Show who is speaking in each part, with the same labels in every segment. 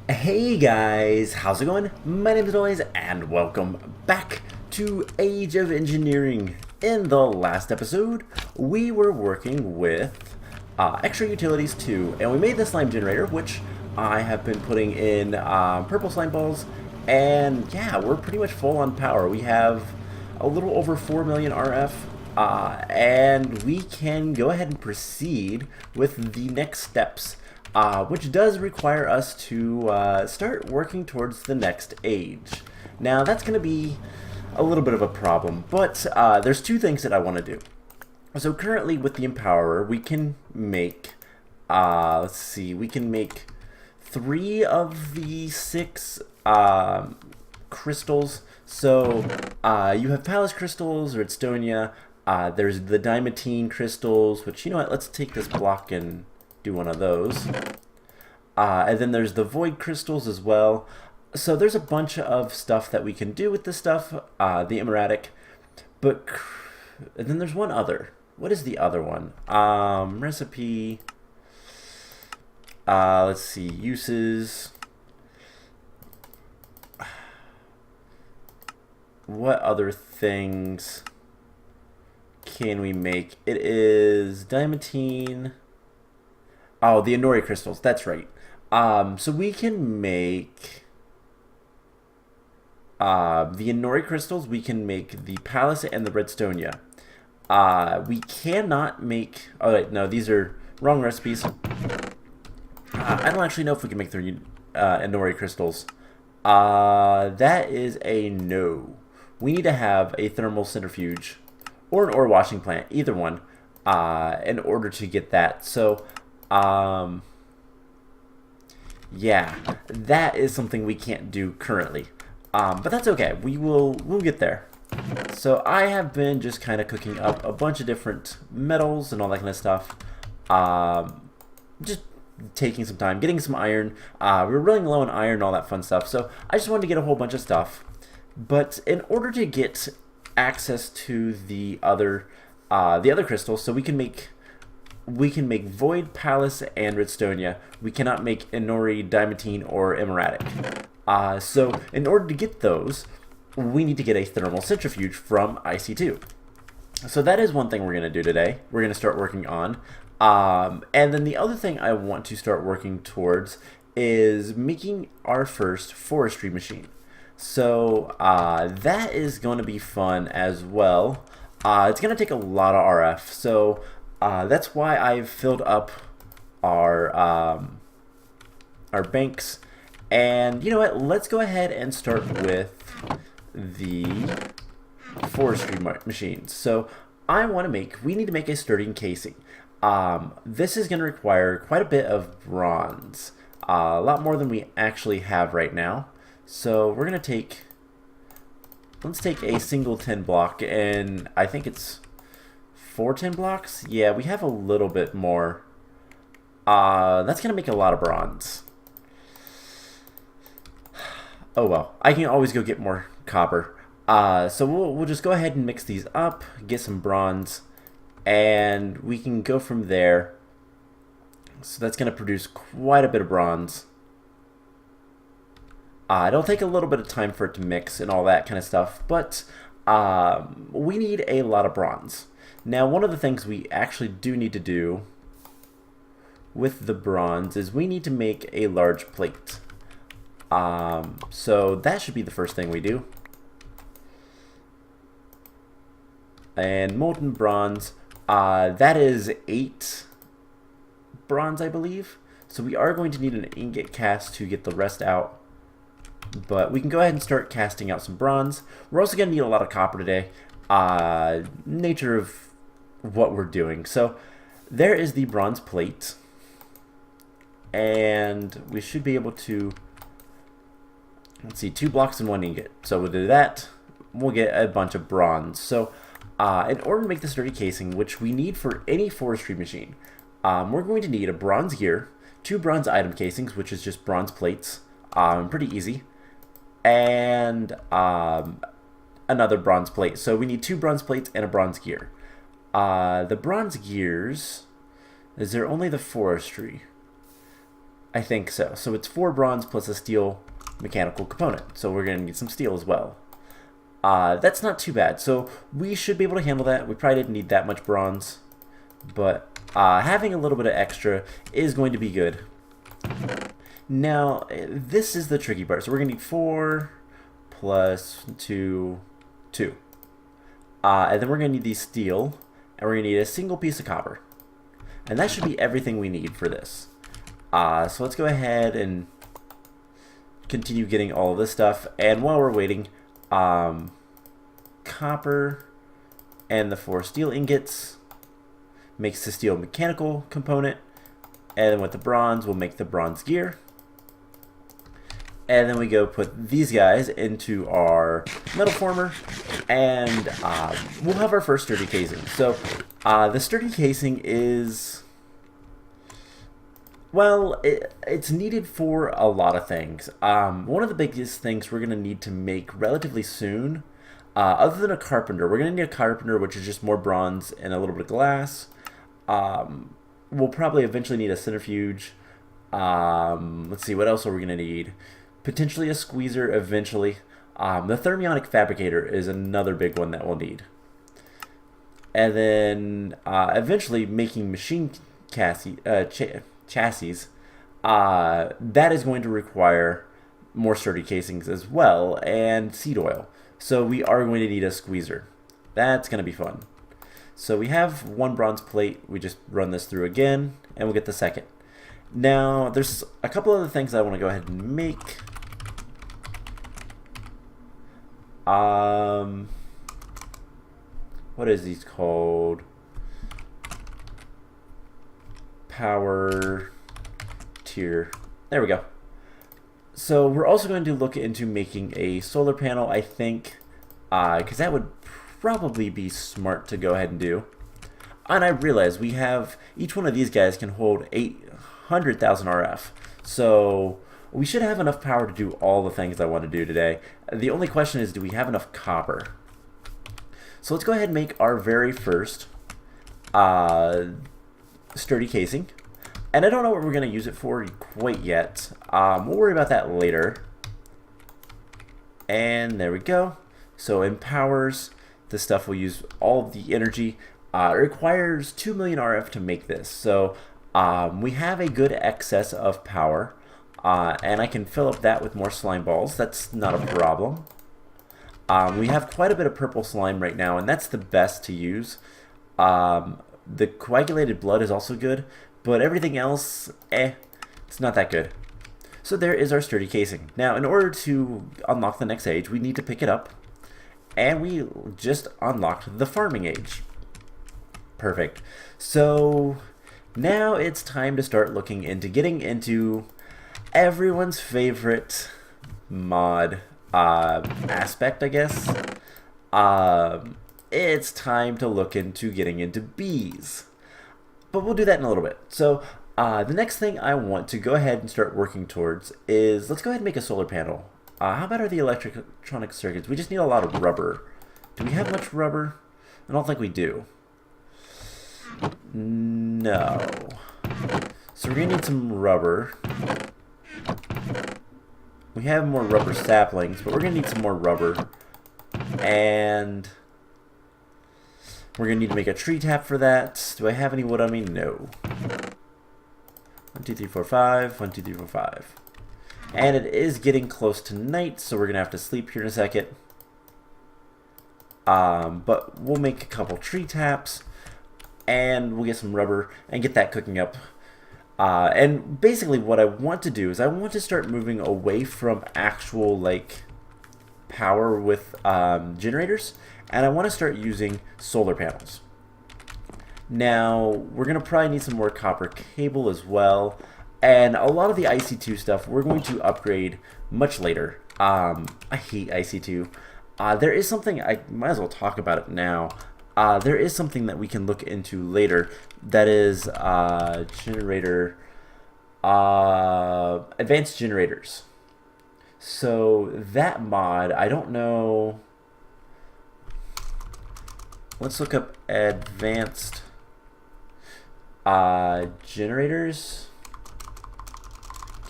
Speaker 1: Hey guys, how's it going? My name is Noise and welcome back to Age of Engineering. In the last episode, we were working with extra utilities too, and we made the slime generator, which I have been putting in purple slime balls, and yeah, we're pretty much full on power. We have a little over 4 million RF, and we can go ahead and proceed with the next steps, which does require us to start working towards the next age. Now, that's going to be a little bit of a problem, but there's two things that I want to do. So currently with the Empowerer, we can make, let's see, we can make 3 of the 6 crystals. So you have Palace crystals, Redstonia, there's the Diamantine crystals, which, you know what, let's take this block and do one of those. And then there's the Void crystals as well. So there's a bunch of stuff that we can do with this stuff, the Emeradic. But and then there's one other. What is the other one? Recipe. Let's see. Uses. What other things can we make? It is Diamantine. Oh, the Inori crystals. That's right. So we can make the Inori crystals. We can make the Palace and the Redstonia. We cannot make. Oh wait, no, these are wrong recipes. I don't actually know if we can make the Inori crystals. That is a no. We need to have a thermal centrifuge or an ore washing plant, either one, in order to get that. So, yeah, that is something we can't do currently. But that's okay. We'll get there. So I have been just kind of cooking up a bunch of different metals and all that kind of stuff. Just taking some time, getting some iron. We were running low on iron and all that fun stuff. So I just wanted to get a whole bunch of stuff. But in order to get access to the other crystals, so we can make Void, Palace, and Redstonia. We cannot make Inori, Diamantine, or Emeradic. So in order to get those, we need to get a Thermal Centrifuge from IC2. So that is one thing we're going to do today. We're going to start working on. And then the other thing I want to start working towards is making our first forestry machine. So that is going to be fun as well. It's going to take a lot of RF. So that's why I've filled up our banks. And you know what? Let's go ahead and start with the forestry machines. So we need to make a sturdy casing. This is going to require quite a bit of bronze. A lot more than we actually have right now. So we're going to let's take a single 10 block, and I think it's 4 10 blocks? Yeah, we have a little bit more. That's going to make a lot of bronze. Oh well, I can always go get more copper. So we'll just go ahead and mix these up, get some bronze, and we can go from there. So that's going to produce quite a bit of bronze. It'll take a little bit of time for it to mix and all that kind of stuff, but we need a lot of bronze. Now, one of the things we actually do need to do with the bronze is we need to make a large plate. So that should be the first thing we do. And molten bronze, that is 8 bronze, I believe. So we are going to need an ingot cast to get the rest out. But we can go ahead and start casting out some bronze. We're also going to need a lot of copper today. Nature of what we're doing. So there is the bronze plate. And we should be able to, let's see, 2 blocks and 1 ingot. So we'll do that. We'll get a bunch of bronze. So in order to make the sturdy casing, which we need for any forestry machine, we're going to need a bronze gear, 2 bronze item casings, which is just bronze plates. Pretty easy. And another bronze plate. So we need 2 bronze plates and a bronze gear. The bronze gears, is there only the forestry? I think so. So it's 4 bronze plus a steel mechanical component. So we're going to need some steel as well. That's not too bad. So we should be able to handle that. We probably didn't need that much bronze, but having a little bit of extra is going to be good. Now, this is the tricky part. So we're going to need 4 plus 2, 2. And then we're going to need the steel, and we're going to need a single piece of copper. And that should be everything we need for this. So let's go ahead and continue getting all of this stuff. And while we're waiting, copper and the 4 steel ingots makes the steel mechanical component. And then with the bronze, we'll make the bronze gear. And then we go put these guys into our metal former, and we'll have our first sturdy casing. So the sturdy casing is, well, it's needed for a lot of things. One of the biggest things we're going to need to make relatively soon, other than a carpenter, we're going to need a carpenter, which is just more bronze and a little bit of glass. We'll probably eventually need a centrifuge. Let's see, what else are we going to need? Potentially a squeezer eventually. The thermionic fabricator is another big one that we'll need. And then eventually making machine chassis, that is going to require more sturdy casings as well, and seed oil. So we are going to need a squeezer. That's going to be fun. So we have 1 bronze plate. We just run this through again, and we'll get the second. Now, there's a couple other things I want to go ahead and make. What is these called? Power tier. There we go. So we're also going to look into making a solar panel, I think, because that would probably be smart to go ahead and do. And I realize we have, each one of these guys can hold 800,000 RF. So we should have enough power to do all the things I want to do today. The only question is, do we have enough copper? So let's go ahead and make our very first sturdy casing. And I don't know what we're going to use it for quite yet. We'll worry about that later. And there we go. So in powers, this stuff will use all of the energy. It requires 2 million RF to make this. So we have a good excess of power. And I can fill up that with more slime balls. That's not a problem. We have quite a bit of purple slime right now, and that's the best to use. The coagulated blood is also good, but everything else, it's not that good. So there is our sturdy casing. Now, in order to unlock the next age, we need to pick it up, and we just unlocked the farming age. Perfect. So now it's time to start looking into getting into everyone's favorite mod aspect, I guess. It's time to look into getting into bees. But we'll do that in a little bit. So the next thing I want to go ahead and start working towards is, let's go ahead and make a solar panel. How about the electronic circuits? We just need a lot of rubber. Do we have much rubber? I don't think we do. No. So we're going to need some rubber. We have more rubber saplings, but we're going to need some more rubber. And we're going to need to make a tree tap for that. Do I have any wood on me? No. 1, 2, 3, 4, 5. 1, 2, 3, 4, 5. And it is getting close to night, so we're going to have to sleep here in a second. But we'll make a couple tree taps, and we'll get some rubber and get that cooking up. And basically what I want to do is I want to start moving away from actual like power with generators, and I want to start using solar panels. Now we're going to probably need some more copper cable as well, and a lot of the IC2 stuff we're going to upgrade much later. I hate IC2. There is something, I might as well talk about it now. There is something that we can look into later that is generator, advanced generators. So that mod, I don't know. Let's look up advanced generators.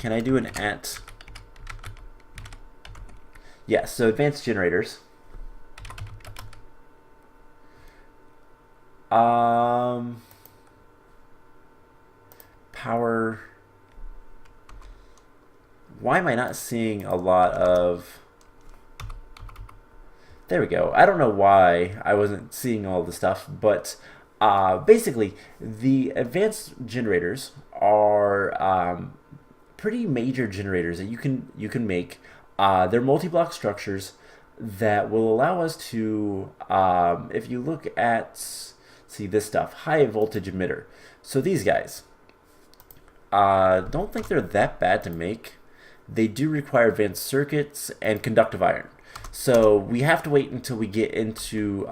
Speaker 1: can I do an at? Yeah, so advanced generators. Power. Why am I not seeing a lot of... There we go. I don't know why I wasn't seeing all the stuff, but basically the advanced generators are pretty major generators that you can make. They're multi-block structures that will allow us to, if you look at, see this stuff, high voltage emitter. So these guys, don't think they're that bad to make. They do require advanced circuits and conductive iron. So we have to wait until we get into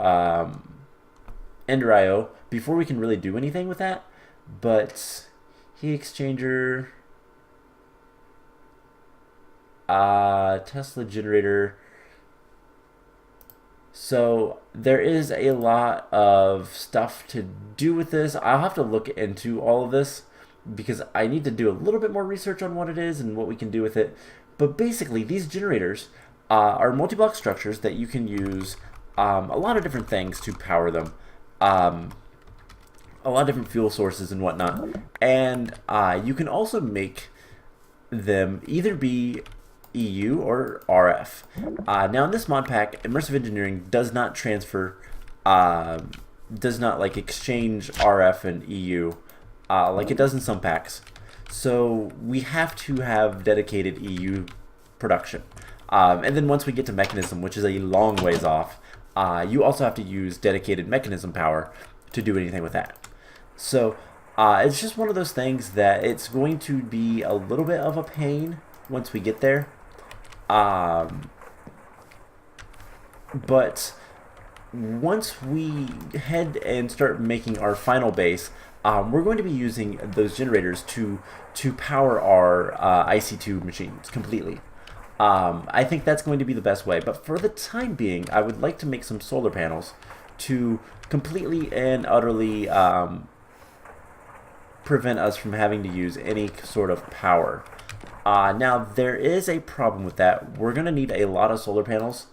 Speaker 1: Ender IO before we can really do anything with that. But heat exchanger, Tesla generator. So there is a lot of stuff to do with this. I'll have to look into all of this because I need to do a little bit more research on what it is and what we can do with it. But basically, these generators are multi-block structures that you can use a lot of different things to power them. A lot of different fuel sources and whatnot. And you can also make them either be EU or RF. Now in this mod pack, immersive engineering does not transfer, does not like exchange RF and EU like it does in some packs. So we have to have dedicated EU production. And then once we get to mechanism, which is a long ways off, you also have to use dedicated mechanism power to do anything with that. So it's just one of those things that it's going to be a little bit of a pain once we get there. But once we head and start making our final base, we're going to be using those generators to power our IC2 machines completely. I think that's going to be the best way. But for the time being, I would like to make some solar panels to completely and utterly prevent us from having to use any sort of power. Now, there is a problem with that. We're going to need a lot of solar panels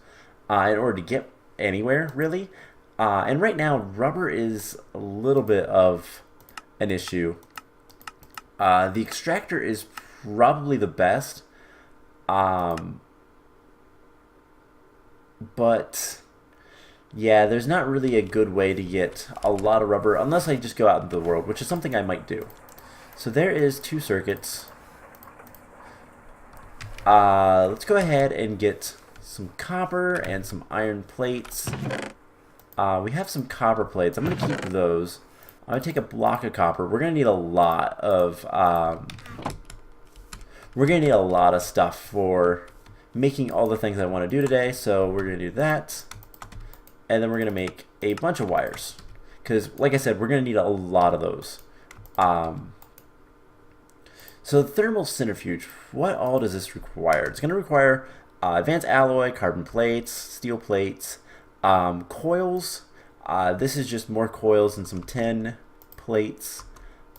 Speaker 1: in order to get anywhere, really. And right now, rubber is a little bit of an issue. The extractor is probably the best. But yeah, there's not really a good way to get a lot of rubber unless I just go out into the world, which is something I might do. So there is 2 circuits. Let's go ahead and get some copper and some iron plates. We have some copper plates. I'm going to keep those. I'm going to take a block of copper. We're going to need a lot of stuff for making all the things I want to do today. So we're going to do that. And then we're going to make a bunch of wires. Because, like I said, we're going to need a lot of those. So the thermal centrifuge, what all does this require? It's going to require advanced alloy, carbon plates, steel plates, coils. This is just more coils and some tin plates.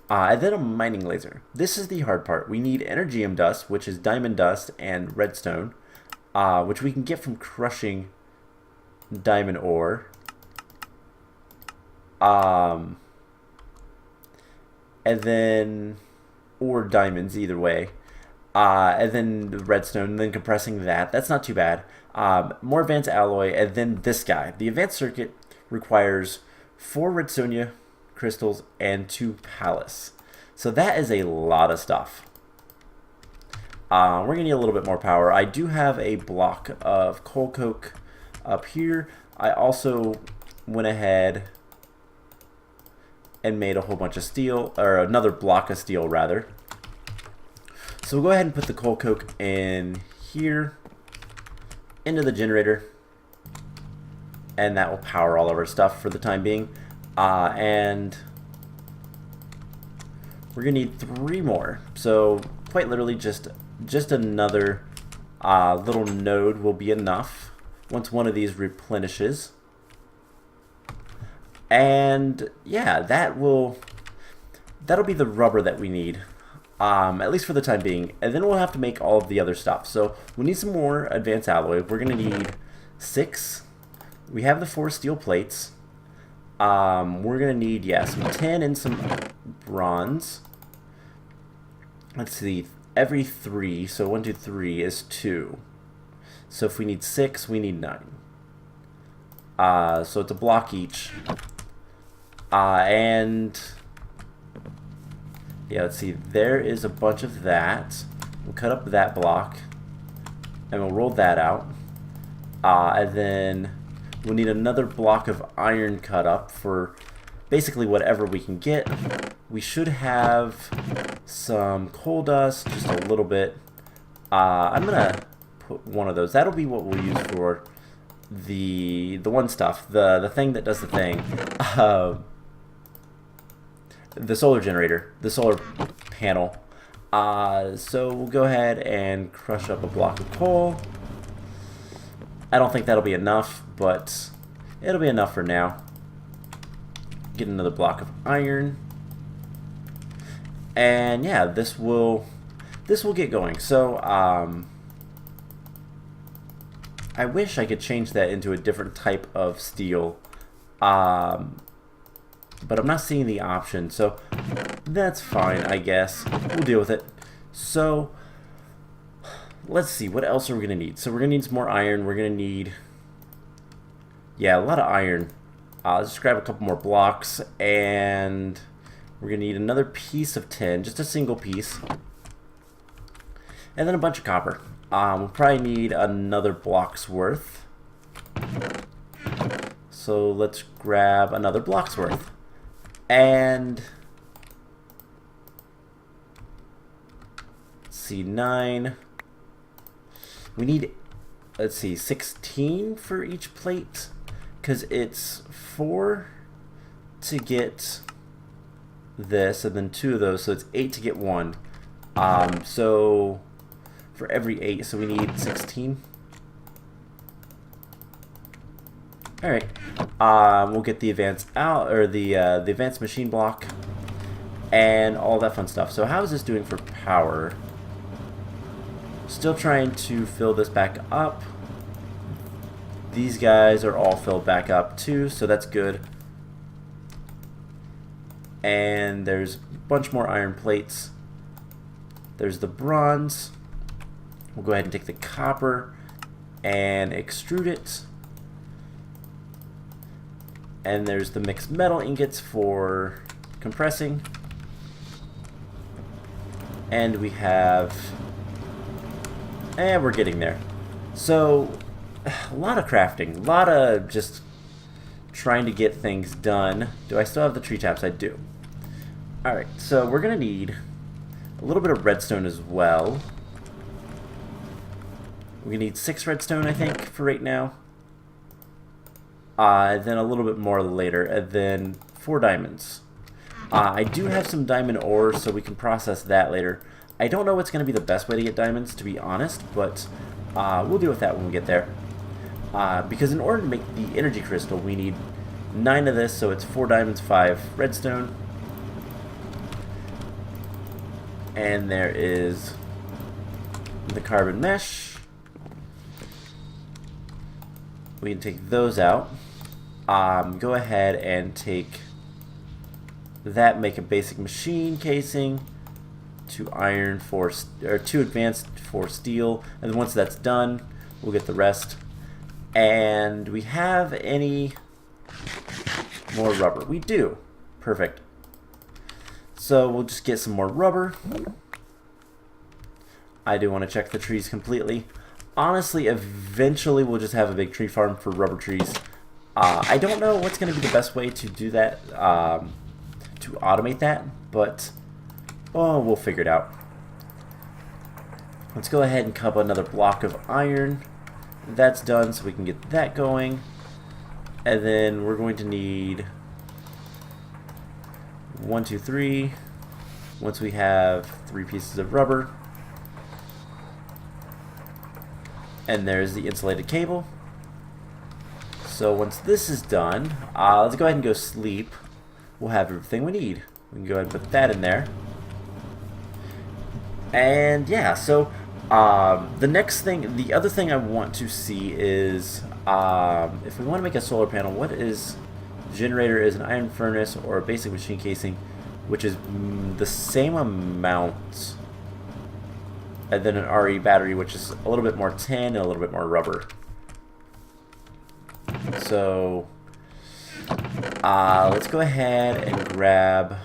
Speaker 1: And then a mining laser. This is the hard part. We need energium dust, which is diamond dust and redstone, which we can get from crushing diamond ore. And then, or diamonds, either way. And then the redstone, and then compressing that. That's not too bad. More advanced alloy, and then this guy. The advanced circuit requires 4 redstonia crystals and 2 pallets. So that is a lot of stuff. We're going to need a little bit more power. I do have a block of coal coke up here. I also went ahead and made a whole bunch of steel, or another block of steel rather. So we'll go ahead and put the coal coke in here, into the generator, and that will power all of our stuff for the time being. And we're gonna need 3 more. So quite literally just another little node will be enough once one of these replenishes. And yeah, that'll be the rubber that we need. at least for the time being, and then we'll have to make all of the other stuff. So we need some more advanced alloy. We're going to need 6. We have the 4 steel plates. We're going to need, some tin and some bronze. Let's see, every 3, so 1, 2, 3 is 2. So if we need 6, we need 9. So it's a block each. And yeah, let's see, there is a bunch of that. We'll cut up that block and we'll roll that out. And then we'll need another block of iron cut up for basically whatever we can get. We should have some coal dust, just a little bit. I'm gonna put one of those. That'll be what we'll use for the one stuff, the thing that does the thing. The solar generator, the solar panel. So we'll go ahead and crush up a block of coal. I don't think that'll be enough, but it'll be enough for now. Get another block of iron. And yeah, this will get going. So I wish I could change that into a different type of steel. But I'm not seeing the option, so that's fine, I guess. We'll deal with it. So let's see, what else are we going to need? So we're going to need some more iron. We're going to need, a lot of iron. Let's just grab a couple more blocks, and we're going to need another piece of tin, just a single piece. And then a bunch of copper. We'll probably need another block's worth. So let's grab another block's worth. And let's see, 9. We need, let's see, 16 for each plate, because it's 4 to get this, and then 2 of those, so it's 8 to get 1. So for every 8, so we need 16. All right, we'll get the advanced the advanced machine block and all that fun stuff. So how is this doing for power? Still trying to fill this back up. These guys are all filled back up too, so that's good. And there's a bunch more iron plates. There's the bronze. We'll go ahead and take the copper and extrude it. And there's the mixed metal ingots for compressing. And we have, and we're getting there. So a lot of crafting, a lot of just trying to get things done. Do I still have the tree taps? I do. Alright, so we're gonna need a little bit of redstone as well. We're gonna need 6 redstone, I think, for right now. Then a little bit more later, and then 4 diamonds. I do have some diamond ore, so we can process that later. I don't know what's going to be the best way to get diamonds, to be honest, but we'll deal with that when we get there. Because in order to make the energy crystal, we need 9 of this, so it's 4 diamonds, 5 redstone. And there is the carbon mesh. We can take those out. Go ahead and take that, make a basic machine casing, 2 iron for, or 2 advanced for steel, and then once that's done, we'll get the rest. And we have any more rubber? We do. Perfect. So we'll just get some more rubber. I do want to check the trees completely. Honestly, eventually we'll just have a big tree farm for rubber trees. I don't know what's going to be the best way to do that, to automate that, but we'll figure it out. Let's go ahead and cut up another block of iron. That's done, so we can get that going. And then we're going to need 1, 2, 3. Once we have 3 pieces of rubber. And there's the insulated cable. So once this is done, let's go ahead and go sleep. We'll have everything we need. We can go ahead and put that in there. And yeah, so the other thing I want to see is if we want to make a solar panel, what is generator is an iron furnace or a basic machine casing, which is the same amount, and then an RE battery, which is a little bit more tin and a little bit more rubber. So let's go ahead and grab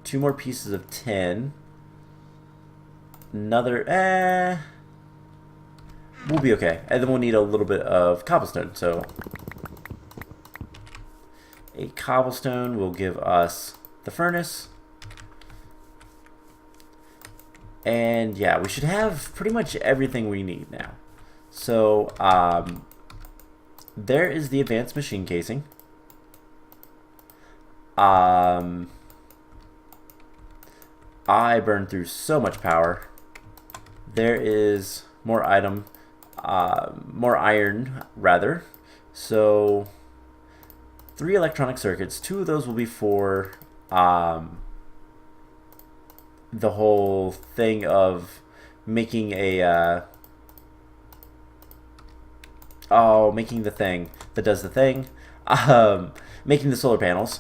Speaker 1: 2 more pieces of tin. Another, we'll be okay. And then we'll need a little bit of cobblestone. So a cobblestone will give us the furnace. And yeah, we should have pretty much everything we need now. So there is the advanced machine casing. I burned through so much power. There is more iron rather. So 3 electronic circuits. 2 of those will be for the whole thing of making a making the thing that does the thing, making the solar panels.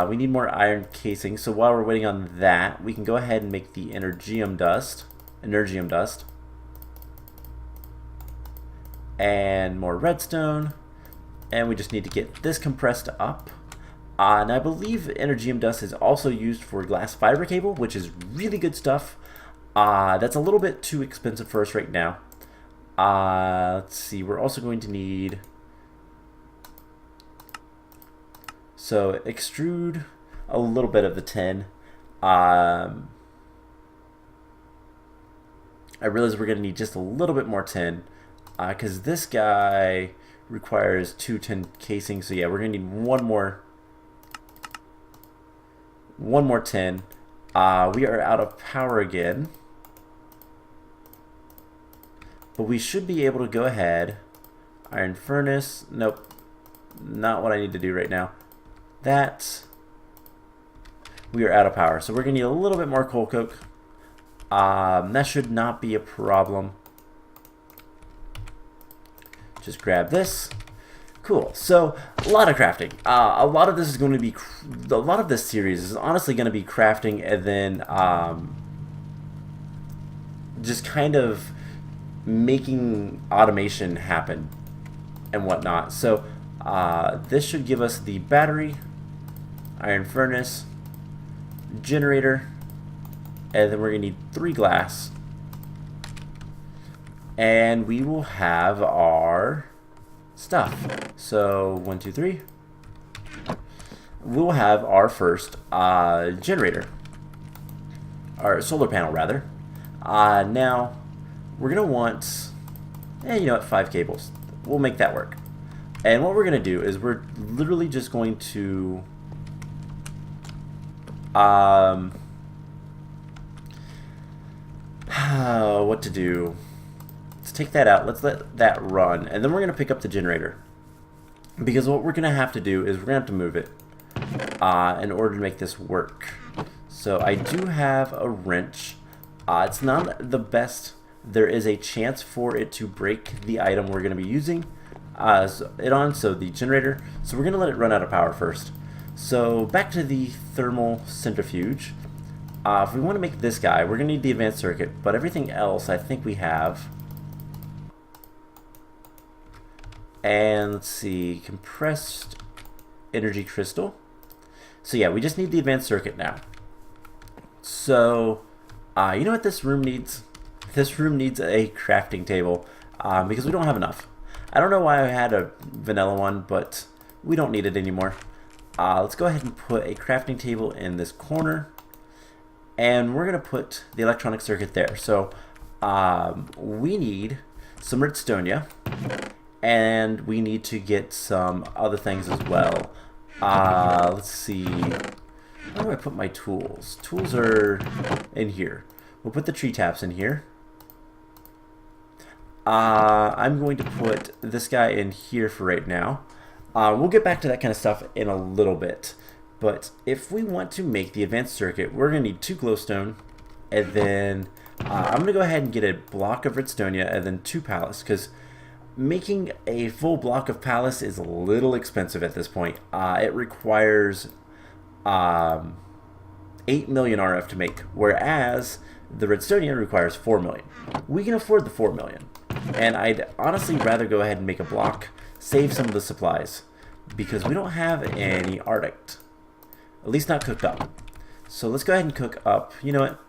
Speaker 1: We need more iron casing, so while we're waiting on that, we can go ahead and make the energium dust, and more redstone, and we just need to get this compressed up. And I believe energium dust is also used for glass fiber cable, which is really good stuff. That's a little bit too expensive for us right now. Let's see, we're also going to need, so extrude a little bit of the tin. I realize we're going to need just a little bit more tin, because this guy requires 2 tin casings. So yeah, we're going to need one more tin. We are out of power again, but we should be able to go ahead. Iron furnace, nope, not what I need to do right now. We are out of power, so we're gonna need a little bit more coal coke. That should not be a problem. Just grab this. Cool. So a lot of crafting. A lot of this is going to be, a lot of this series is honestly going to be crafting, and then just kind of making automation happen and whatnot. So this should give us the battery, iron furnace, generator, and then we're going to need 3 glass. And we will have our stuff. So 1, 2, 3. We'll have our first generator, our solar panel rather. Now we're gonna want, you know what, 5 cables. We'll make that work. And what we're gonna do is we're literally just going to what to do. Let's take that out. Let's let that run, and then we're going to pick up the generator, because what we're going to have to do is we're going to have to move it in order to make this work. So I do have a wrench. It's not the best. There is a chance for it to break the item we're going to be using so the generator. So we're going to let it run out of power first. So back to the thermal centrifuge. If we want to make this guy, we're going to need the advanced circuit, but everything else I think we have. And let's see, compressed energy crystal. So yeah, we just need the advanced circuit now. So, you know what this room needs? This room needs a crafting table because we don't have enough. I don't know why I had a vanilla one, but we don't need it anymore. Let's go ahead and put a crafting table in this corner, and we're going to put the electronic circuit there. So we need some redstone, and we need to get some other things as well. Let's see. Where do I put my tools? Tools are in here. We'll put the tree taps in here. I'm going to put this guy in here for right now. We'll get back to that kind of stuff in a little bit. But if we want to make the advanced circuit, we're going to need 2 glowstone, and then I'm going to go ahead and get a block of Redstonia and then 2 pallets, because making a full block of pallets is a little expensive at this point. It requires 8 million RF to make, whereas the Redstonia requires 4 million. We can afford the 4 million, and I'd honestly rather go ahead and make a block, save some of the supplies, because we don't have any Arctic, at least not cooked up. So let's go ahead and cook up, you know what?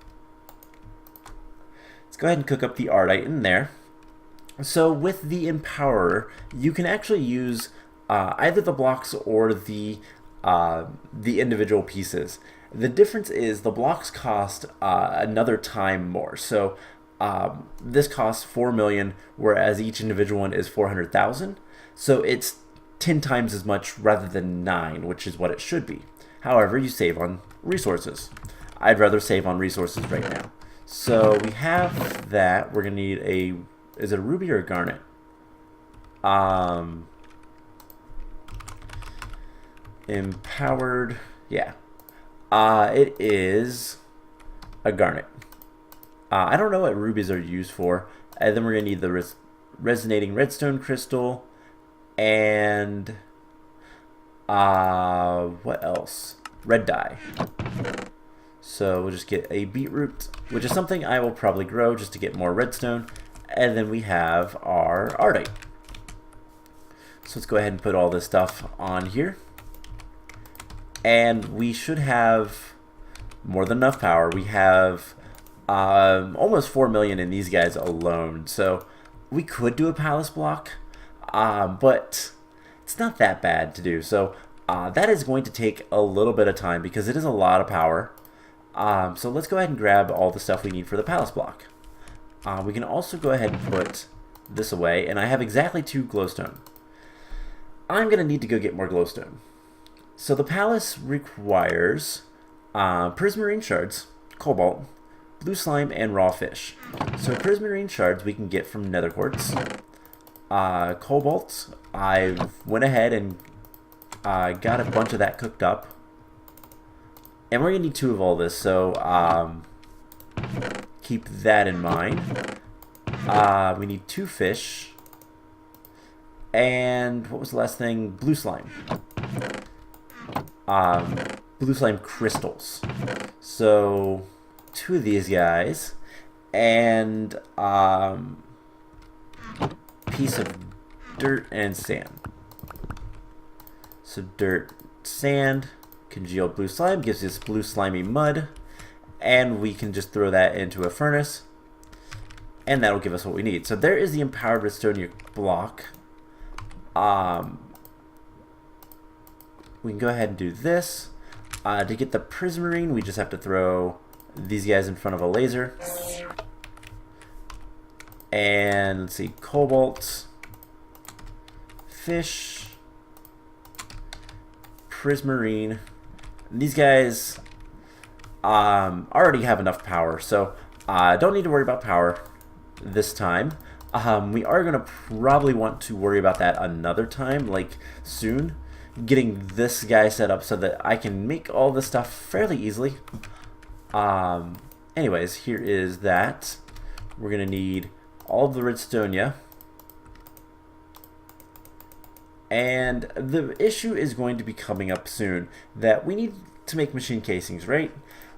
Speaker 1: Let's go ahead and cook up the Ardite in there. So with the Empowerer, you can actually use either the blocks or the individual pieces. The difference is the blocks cost another time more. So this costs 4 million, whereas each individual one is 400,000. So it's 10 times as much rather than 9, which is what it should be. However, you save on resources. I'd rather save on resources right now. So we have that. We're gonna need a, is it a ruby or a garnet? Empowered, yeah. It is a garnet. I don't know what rubies are used for. And then we're gonna need the resonating redstone crystal, and what else? Red dye. So we'll just get a beetroot, which is something I will probably grow just to get more redstone. And then we have our Ardite. So let's go ahead and put all this stuff on here. And we should have more than enough power. We have almost 4 million in these guys alone. So we could do a palace block, but it's not that bad to do. So that is going to take a little bit of time because it is a lot of power. So let's go ahead and grab all the stuff we need for the palace block. We can also go ahead and put this away, and I have exactly 2 glowstone. I'm going to need to go get more glowstone. So the palace requires prismarine shards, cobalt, blue slime, and raw fish. So prismarine shards we can get from nether quartz. Cobalt, I went ahead and got a bunch of that cooked up. And we're going to need 2 of all this, so keep that in mind. We need 2 fish. And what was the last thing? Blue slime. Blue slime crystals. So 2 of these guys. And piece of dirt and sand. So dirt, sand, congealed blue slime gives us blue slimy mud, and we can just throw that into a furnace, and that'll give us what we need. So there is the empowered redstone block. We can go ahead and do this. To get the prismarine, we just have to throw these guys in front of a laser. And let's see, cobalt, fish, prismarine. These guys already have enough power, so don't need to worry about power this time. We are going to probably want to worry about that another time, like soon. Getting this guy set up so that I can make all this stuff fairly easily. Anyways, here is that. We're going to need all of the redstonia. And the issue is going to be coming up soon that we need to make machine casings, right?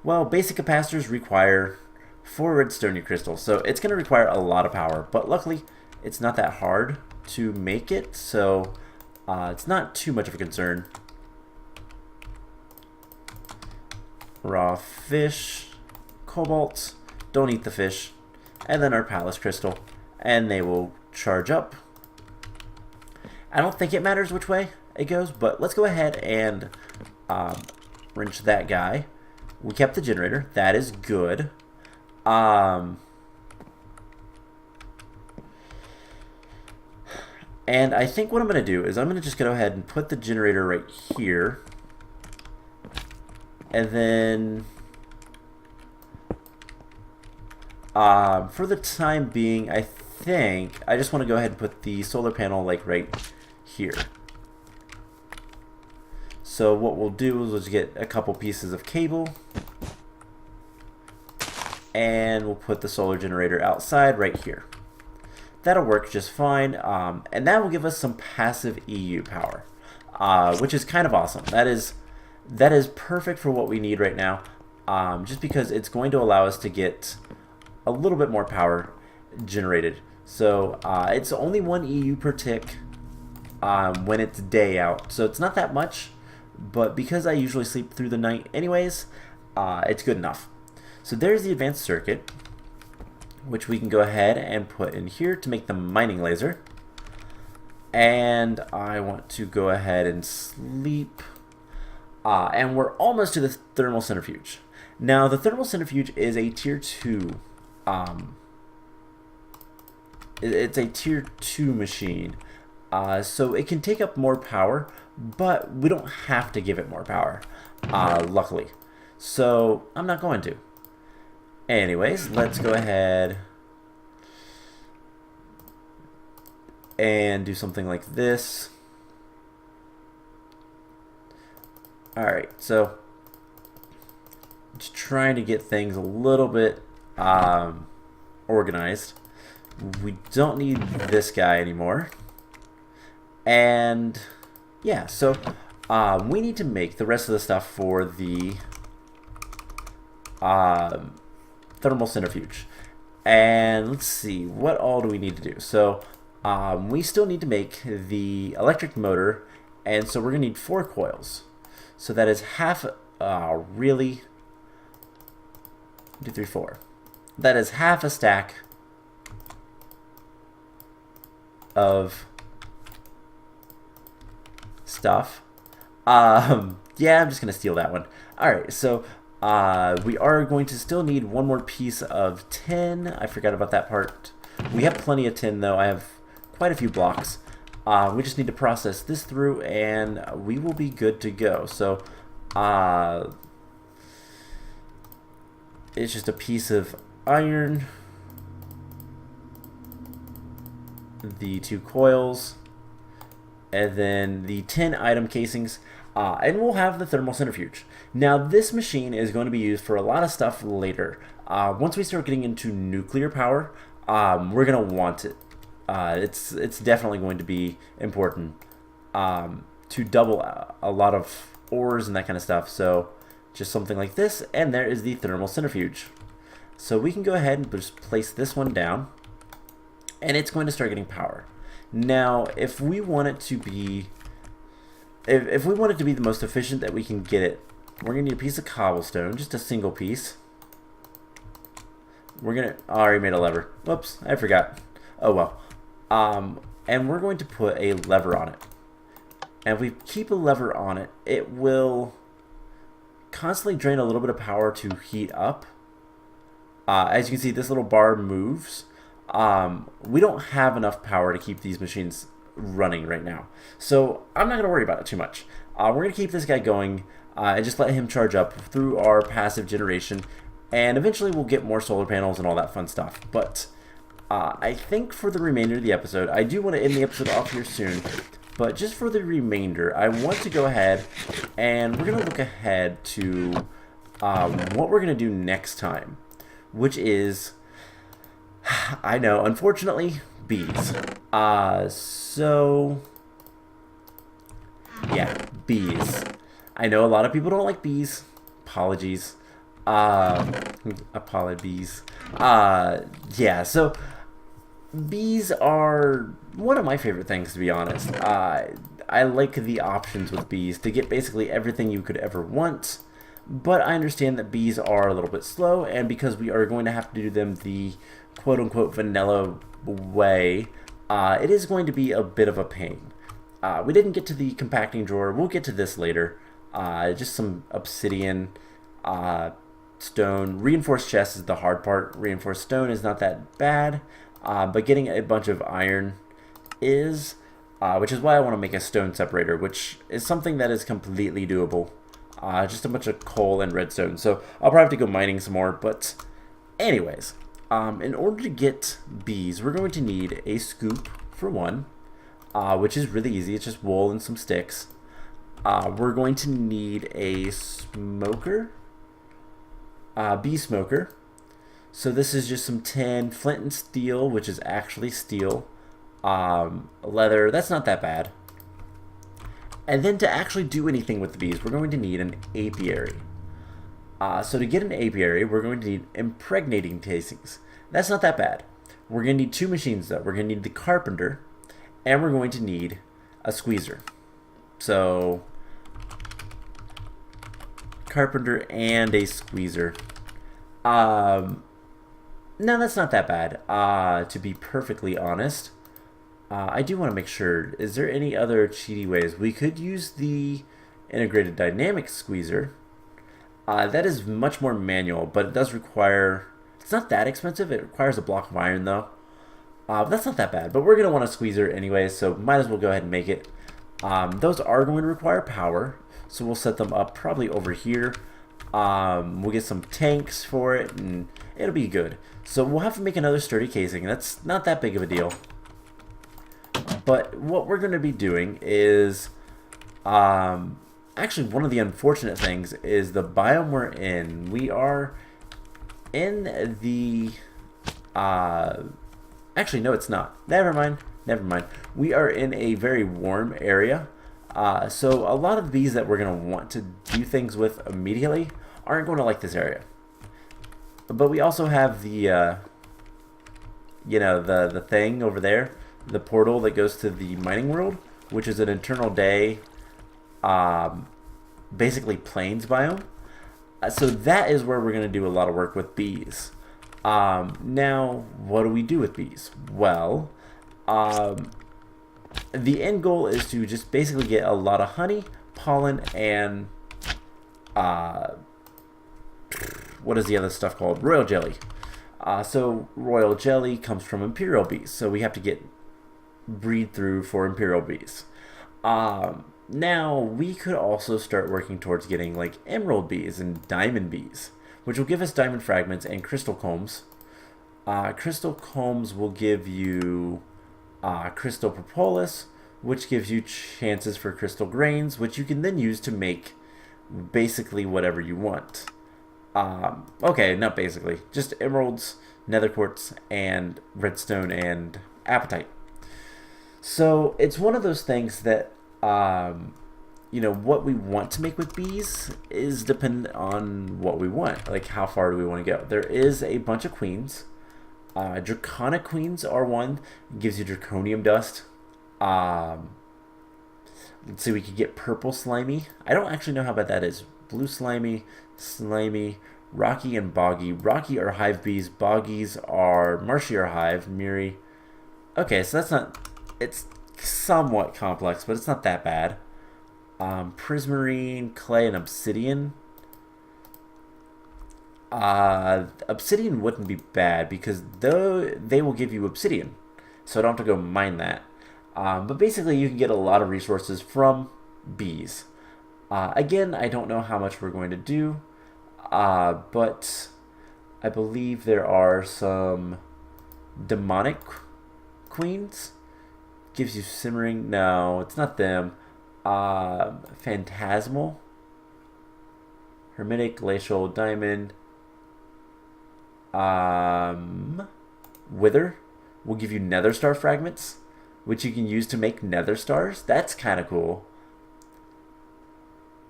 Speaker 1: Well, basic capacitors require 4 redstonia crystals, so it's going to require a lot of power, but luckily it's not that hard to make it, so it's not too much of a concern. Raw fish, cobalt, don't eat the fish, and then our palace crystal, and they will charge up. I don't think it matters which way it goes, but let's go ahead and wrench that guy. We kept the generator. That is good. And I think what I'm going to do is I'm going to just go ahead and put the generator right here. And then for the time being, I think I just want to go ahead and put the solar panel like right here. So what we'll do is we'll just get a couple pieces of cable. and we'll put the solar generator outside right here. That'll work just fine, and that will give us some passive EU power, which is kind of awesome. That is perfect for what we need right now, just because it's going to allow us to get a little bit more power generated. So it's only 1 EU per tick when it's day out, so it's not that much, but because I usually sleep through the night anyways, it's good enough. So there's the advanced circuit, which we can go ahead and put in here to make the mining laser. And I want to go ahead and sleep. And we're almost to the thermal centrifuge. Now, the thermal centrifuge is a tier 2. It's a tier 2 machine. So it can take up more power, but we don't have to give it more power, luckily. So I'm not going to. Anyways, let's go ahead and do something like this. Alright, so just trying to get things a little bit organized. We don't need this guy anymore. And yeah, so we need to make the rest of the stuff for the thermal centrifuge. And let's see, what all do we need to do? So we still need to make the electric motor, and so we're gonna need 4 coils. So that is half, really, 1, 2, 3, 4. That is half a stack of stuff. Yeah, I'm just gonna steal that one. Alright, so we are going to still need 1 more piece of tin. I forgot about that part. We have plenty of tin though. I have quite a few blocks. We just need to process this through and we will be good to go. So it's just a piece of iron, the 2 coils, and then the 10 item casings, and we'll have the thermal centrifuge. Now this machine is going to be used for a lot of stuff later. Once we start getting into nuclear power, we're going to want it. It's definitely going to be important to double a lot of ores and that kind of stuff. So just something like this, and there is the thermal centrifuge. So we can go ahead and just place this one down, and it's going to start getting power. Now, if we want it to be, if we want it to be the most efficient that we can get it, we're gonna need a piece of cobblestone, just a single piece. We're gonna, I already made a lever. Whoops, I forgot. Oh well. And we're going to put a lever on it. And if we keep a lever on it, it will constantly drain a little bit of power to heat up. As you can see, this little bar moves. We don't have enough power to keep these machines running right now. So I'm not going to worry about it too much. We're going to keep this guy going and just let him charge up through our passive generation. And eventually we'll get more solar panels and all that fun stuff. But I think for the remainder of the episode, I do want to end the episode off here soon. But just for the remainder, I want to go ahead and we're going to look ahead to what we're going to do next time. Which is, I know, unfortunately, bees. So, yeah, bees. I know a lot of people don't like bees. Apologies. Apologies. Yeah, so bees are one of my favorite things, to be honest. I like the options with bees to get basically everything you could ever want. But I understand that bees are a little bit slow, and because we are going to have to do them the quote-unquote vanilla way, it is going to be a bit of a pain. We didn't get to the compacting drawer. We'll get to this later. Just some obsidian, stone. Reinforced chest is the hard part. Reinforced stone is not that bad, but getting a bunch of iron is, which is why I want to make a stone separator, which is something that is completely doable. Just a bunch of coal and redstone. So I'll probably have to go mining some more. But anyways, in order to get bees, we're going to need a scoop for one, which is really easy. It's just wool and some sticks. We're going to need a smoker, bee smoker, So this is just some tin, flint and steel, which is actually steel. Leather, that's not that bad. And then to actually do anything with the bees, we're going to need an apiary. So to get an apiary, we're going to need impregnating casings. That's not that bad. We're going to need two machines though. We're going to need the carpenter, and we're going to need a squeezer. So carpenter and a squeezer. No, that's not that bad, to be perfectly honest. I do want to make sure, is there any other cheaty ways? We could use the integrated dynamic squeezer. That is much more manual, but it does require, it's not that expensive. It requires a block of iron though. But that's not that bad, but we're going to want a squeezer anyway, so might as well go ahead and make it. Those are going to require power, so we'll set them up probably over here. We'll get some tanks for it, and it'll be good. So we'll have to make another sturdy casing. That's not that big of a deal. But what we're going to be doing is, actually one of the unfortunate things is the biome we're in. We are in the, actually no it's not. Never mind. We are in a very warm area. So a lot of the bees that we're going to want to do things with immediately aren't going to like this area. But we also have the, the thing over there, the portal that goes to the mining world, which is an eternal day, basically plains biome. So that is where we're going to do a lot of work with bees. Now, what do we do with bees? Well, the end goal is to just basically get a lot of honey, pollen, and what is the other stuff called? Royal jelly. So royal jelly comes from imperial bees, so we have to breed through for imperial bees. Now we could also start working towards getting like emerald bees and diamond bees, which will give us diamond fragments and crystal combs. Crystal combs will give you crystal propolis, which gives you chances for crystal grains, which you can then use to make basically whatever you want. Okay, not basically, just emeralds, nether quartz, and redstone and apatite. So it's one of those things that, what we want to make with bees is dependent on what we want. Like, how far do we want to go? There is a bunch of queens. Draconic queens are one. It gives you draconium dust. Let's see, we could get purple slimy. I don't actually know how bad that is. Blue slimy, rocky, and boggy. Rocky are hive bees. Boggies are marshy or hive. Miri. Okay, so that's not... It's somewhat complex, but it's not that bad. Prismarine, clay, and obsidian. Obsidian wouldn't be bad because they will give you obsidian, so I don't have to go mine that. But basically, you can get a lot of resources from bees. Again, I don't know how much we're going to do, but I believe there are some demonic queens. Gives you simmering. No, it's not them. Phantasmal, hermetic, glacial, diamond. Wither will give you nether star fragments, which you can use to make nether stars. That's kind of cool.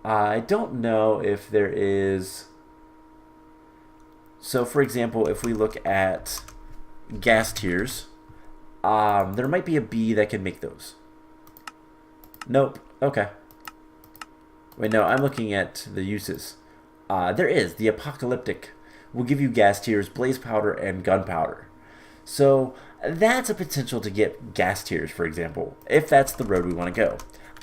Speaker 1: I don't know if there is... So, for example, if we look at gas tiers, there might be a bee that can make those. Nope. Okay. Wait, no, I'm looking at the uses. There is. The apocalyptic will give you gas tiers, blaze powder, and gunpowder. So that's a potential to get gas tiers, for example, if that's the road we want to go.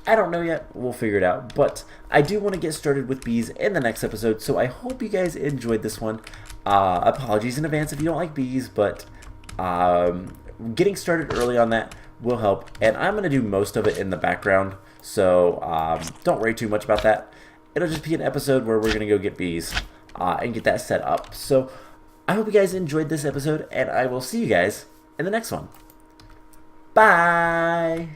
Speaker 1: I don't know yet. We'll figure it out. But I do want to get started with bees in the next episode, so I hope you guys enjoyed this one. Apologies in advance if you don't like bees, but getting started early on that will help. And I'm going to do most of it in the background, so don't worry too much about that. It'll just be an episode where we're going to go get bees and get that set up. So I hope you guys enjoyed this episode, and I will see you guys in the next one. Bye!